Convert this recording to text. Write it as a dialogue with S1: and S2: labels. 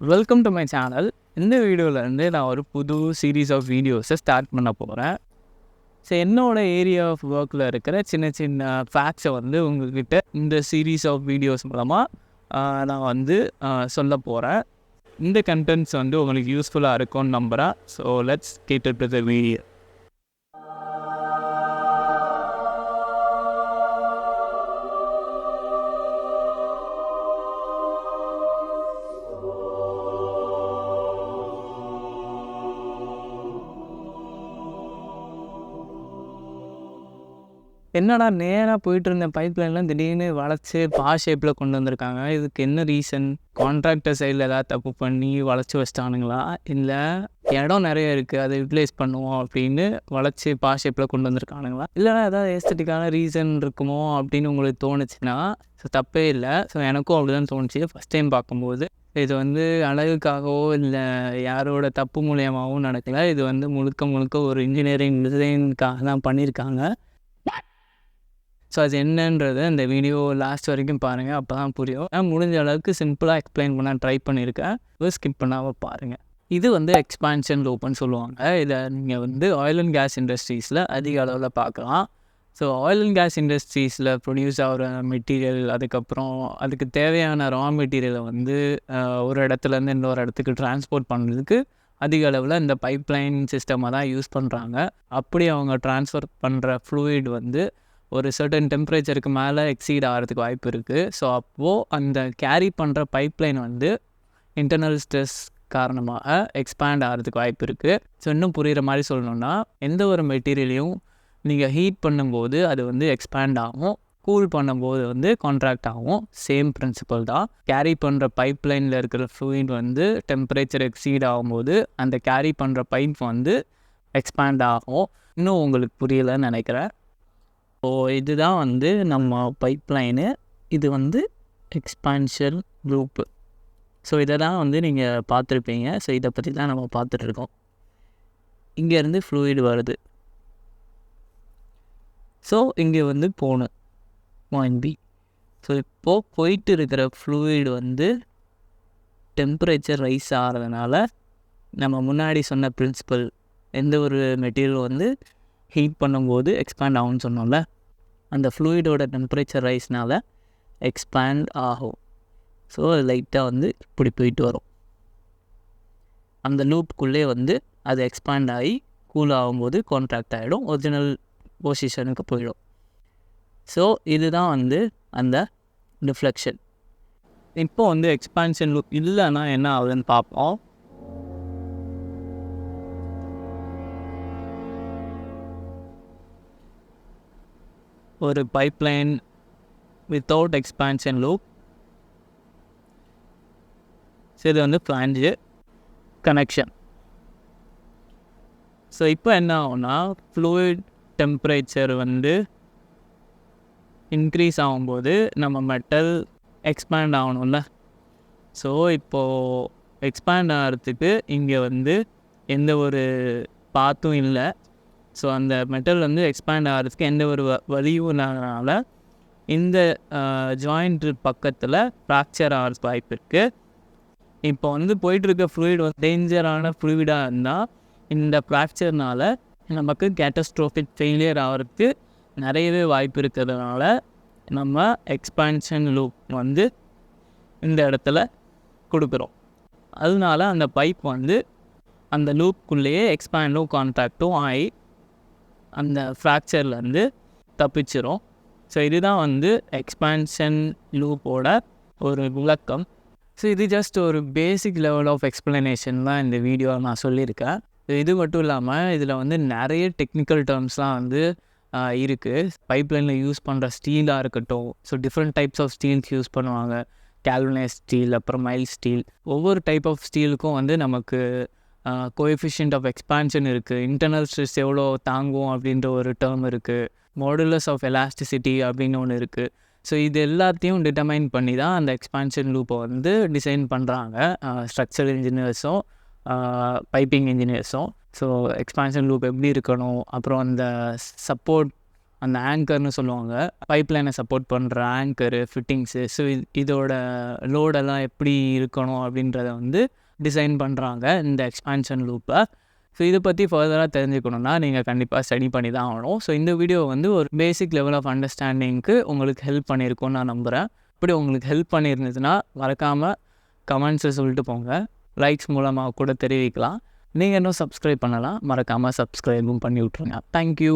S1: Welcome to my channel. இந்த வீடியோவிலேருந்து நான் ஒரு புது சீரீஸ் ஆஃப் வீடியோஸை ஸ்டார்ட் பண்ண போகிறேன். ஸோ என்னோடய ஏரியா ஆஃப் ஒர்க்கில் இருக்கிற சின்ன சின்ன ஃபேக்ட்ஸை உங்கள்கிட்ட இந்த சீரீஸ் ஆஃப் வீடியோஸ் மூலமாக நான் சொல்ல போகிறேன். இந்த கண்டென்ட்ஸ் உங்களுக்கு யூஸ்ஃபுல்லாக இருக்கும்னு நம்புகிறேன். So let's get into the video. என்னடா நேராக போயிட்டு இருந்த பைப்லைன்லாம் திடீர்னு வளைச்சி ஷேப்பில் கொண்டு வந்திருக்காங்க. இதுக்கு என்ன ரீசன்? கான்ட்ராக்டர் சைடில் ஏதாவது தப்பு பண்ணி வளைச்சி வச்சிட்டானுங்களா? இல்லை இடம் நிறைய இருக்குது, அதை யூட்டிலைஸ் பண்ணுவோம் அப்படின்னு வளைச்சி ஷேப்பில் கொண்டு வந்திருக்கானுங்களா? இல்லைனா ஏதாவது ஏஸ்தட்டிக்கான ரீசன் இருக்குமோ அப்படின்னு உங்களுக்கு தோணுச்சுன்னா ஸோ தப்பே இல்லை. ஸோ எனக்கும் அப்படி தான் தோணுச்சு ஃபஸ்ட் டைம் பார்க்கும்போது. இது அழகுக்காகவோ இல்லை யாரோட தப்பு மூலியமாகவும் நடக்கல. இது முழுக்க ஒரு இன்ஜினியரிங் டிசைனுக்காக தான் பண்ணியிருக்காங்க. ஸோ அது என்னன்றது அந்த வீடியோ லாஸ்ட் வரைக்கும் பாருங்கள், அப்போ தான் புரியும். நான் முடிஞ்ச அளவுக்கு சிம்பிளாக எக்ஸ்பிளைன் பண்ண ட்ரை பண்ணியிருக்கேன். ஸ்கிப் பண்ணாமல் பாருங்கள். இது எக்ஸ்பான்ஷன் லூப்னு சொல்லுவாங்க. இதை நீங்கள் ஆயில் அண்ட் கேஸ் இண்டஸ்ட்ரீஸில் அதிக அளவில் பார்க்கலாம். ஸோ ஆயில் அண்ட் கேஸ் இண்டஸ்ட்ரீஸில் ப்ரொடியூஸ் ஆகிற மெட்டீரியல், அதுக்கப்புறம் அதுக்கு தேவையான ரா மெட்டீரியலை ஒரு இடத்துலேருந்து இன்னொரு இடத்துக்கு ட்ரான்ஸ்போர்ட் பண்ணுறதுக்கு அதிக அளவில் இந்த பைப்லைன் சிஸ்டமாக தான் யூஸ் பண்ணுறாங்க. அப்படி அவங்க ட்ரான்ஸ்ஃபர் பண்ணுற ஃப்ளூயிட் ஒரு சர்டன் டெம்பரேச்சருக்கு மேலே எக்ஸீட் ஆகிறதுக்கு வாய்ப்பு இருக்குது. ஸோ அப்போது அந்த கேரி பண்ணுற பைப்லைன் இன்டர்னல் ஸ்ட்ரெஸ் காரணமாக எக்ஸ்பேண்ட் ஆகிறதுக்கு வாய்ப்பு இருக்குது. ஸோ இன்னும் புரிகிற மாதிரி சொல்லணுன்னா, எந்த ஒரு மெட்டீரியலையும் நீங்கள் ஹீட் பண்ணும்போது அது எக்ஸ்பேண்ட் ஆகும், கூல் பண்ணும்போது கான்ட்ராக்ட் ஆகும். சேம் பிரின்சிபல் தான். கேரி பண்ணுற பைப்லைனில் இருக்கிற ஃப்ளூயிட் டெம்பரேச்சர் எக்ஸீட் ஆகும்போது அந்த கேரி பண்ணுற பைப் எக்ஸ்பேண்ட் ஆகும். இன்னும் உங்களுக்கு புரியலைன்னு நினைக்கிறேன். ஸோ இதுதான் நம்ம பைப்லைனு. இது எக்ஸ்பான்ஷன் லூப்பு. ஸோ இதை தான் நீங்கள் பார்த்துருப்பீங்க. ஸோ இதை பற்றி தான் நம்ம பார்த்துட்ருக்கோம். இங்கேருந்து ஃப்ளூயிட் வருது. ஸோ இங்கே போகணும் பாயிண்ட் பி. ஸோ இப்போது போயிட்டு இருக்கிற ஃப்ளூயிட் டெம்பரேச்சர் ரைஸ் ஆகிறதுனால நம்ம முன்னாடி சொன்ன பிரின்சிபல், எந்த ஒரு மெட்டீரியல் ஹீட் பண்ணும்போது எக்ஸ்பேண்ட் ஆகும்னு சொன்னோம்ல, அந்த ஃப்ளூயிடோட டெம்பரேச்சர் ரைஸ்னால் எக்ஸ்பேண்ட் ஆகும். ஸோ அது லைட்டாக இப்படி போயிட்டு வரும். அந்த லூப்புக்குள்ளே அது எக்ஸ்பேண்ட் ஆகி கூல் ஆகும்போது கான்ட்ராக்ட் ஆகிடும், ஒரிஜினல் பொசிஷனுக்கு போயிடும். ஸோ இதுதான் அந்த டிஃப்ளெக்ஷன். இப்போ எக்ஸ்பான்ஷன் லூப் இல்லைன்னா என்ன ஆகுதுன்னு பார்ப்போம். ஒரு pipeline without expansion loop. So இது ஃப்ளாஞ்சு கனெக்ஷன். ஸோ இப்போ என்ன ஆகும்னா, ஃப்ளூயிட் டெம்பரேச்சர் இன்க்ரீஸ் ஆகும்போது நம்ம மெட்டல் எக்ஸ்பேண்ட் ஆகணும்ல. ஸோ இப்போது எக்ஸ்பேண்ட் ஆகிறதுக்கு இங்கே எந்த ஒரு பாத்தும் இல்லை. ஸோ அந்த மெட்டல் எக்ஸ்பேண்ட் ஆகிறதுக்கு எந்த ஒரு வலியும் இல்லாதனால இந்த ஜாயிண்ட் பக்கத்தில் ஃப்ராக்சர் ஆகிறதுக்கு வாய்ப்பு இருக்குது. இப்போ போயிட்டுருக்க ஃப்ளூயிட் டேஞ்சரான ஃப்ளூயிடாக இருந்தால் இந்த ஃப்ராக்சர்னால் நமக்கு கேட்டஸ்ட்ரோஃபிக் ஃபெயிலியர் ஆகிறதுக்கு நிறையவே வாய்ப்பு இருக்கிறதுனால நம்ம எக்ஸ்பான்ஷன் லூப் இந்த இடத்துல கொடுக்குறோம். அதனால அந்த பைப் அந்த லூப்புக்குள்ளேயே எக்ஸ்பேண்டும் கான்ட்ராக்டும் ஆகி அந்த ஃப்ராக்சர்லேருந்து தப்பிச்சிரும். ஸோ இதுதான் எக்ஸ்பான்ஷன் லூப்போட ஒரு விளக்கம். ஸோ இது ஜஸ்ட் ஒரு பேசிக் லெவல் ஆஃப் எக்ஸ்ப்ளனேஷன் தான் இந்த வீடியோ நான் சொல்லியிருக்கேன். இது மட்டும் இல்லாமல் இதில் நிறைய டெக்னிக்கல் டேர்ம்ஸ்லாம் இருக்குது. பைப்லைனில் யூஸ் பண்ணுற ஸ்டீலாக இருக்கட்டும். So different types of steels use பண்ணுவாங்க. கேல்வனைஸ் ஸ்டீல், அப்புறம் மைல்ட் ஸ்டீல். ஒவ்வொரு டைப் ஆஃப் ஸ்டீலுக்கும் நமக்கு கோஎஃபிஷியன்ட் ஆஃப் எக்ஸ்பான்ஷன் இருக்குது. இன்டர்னல் ஸ்ட்ரெஸ் எவ்வளோ தாங்கும் அப்படின்ற ஒரு டேர்ம் இருக்குது. மாடுலஸ் ஆஃப் எலாஸ்டிசிட்டி அப்படின்னு ஒன்று இருக்குது. ஸோ இது எல்லாத்தையும் டிட்டர்மைன் பண்ணி தான் அந்த எக்ஸ்பான்ஷன் லூப்பை டிசைன் பண்ணுறாங்க ஸ்ட்ரக்சரல் இன்ஜினியர்ஸும் பைப்பிங் இன்ஜினியர்ஸும். ஸோ எக்ஸ்பான்ஷன் லூப் எப்படி இருக்கணும், அப்புறம் அந்த சப்போர்ட் அந்த ஆங்கர்னு சொல்லுவாங்க, பைப்லைனை சப்போர்ட் பண்ணுற ஆங்கரு, ஃபிட்டிங்ஸு. ஸோ இதோட லோடெல்லாம் எப்படி இருக்கணும் அப்படின்றத வந்து டிசைன் பண்ணுறாங்க இந்த எக்ஸ்பான்ஷன் லூப்பை. ஸோ இதை பற்றி ஃபர்தராக தெரிஞ்சுக்கணுன்னா நீங்கள் கண்டிப்பாக ஸ்டடி பண்ணி தான் ஆகணும். ஸோ இந்த வீடியோ வந்து ஒரு பேசிக் லெவல் ஆஃப் அண்டர்ஸ்டாண்டிங்க்கு உங்களுக்கு ஹெல்ப் பண்ணியிருக்கும்னு நான் நம்புகிறேன். இப்படி உங்களுக்கு ஹெல்ப் பண்ணியிருந்ததுன்னா மறக்காமல் கமெண்ட்ஸை சொல்லிட்டு போங்க. லைக்ஸ் மூலமாக கூட தெரிவிக்கலாம். நீங்கள் இன்னும் சப்ஸ்கிரைப் பண்ணலாம், மறக்காமல் சப்ஸ்கிரைபும் பண்ணி விட்ருங்க. தேங்க்யூ.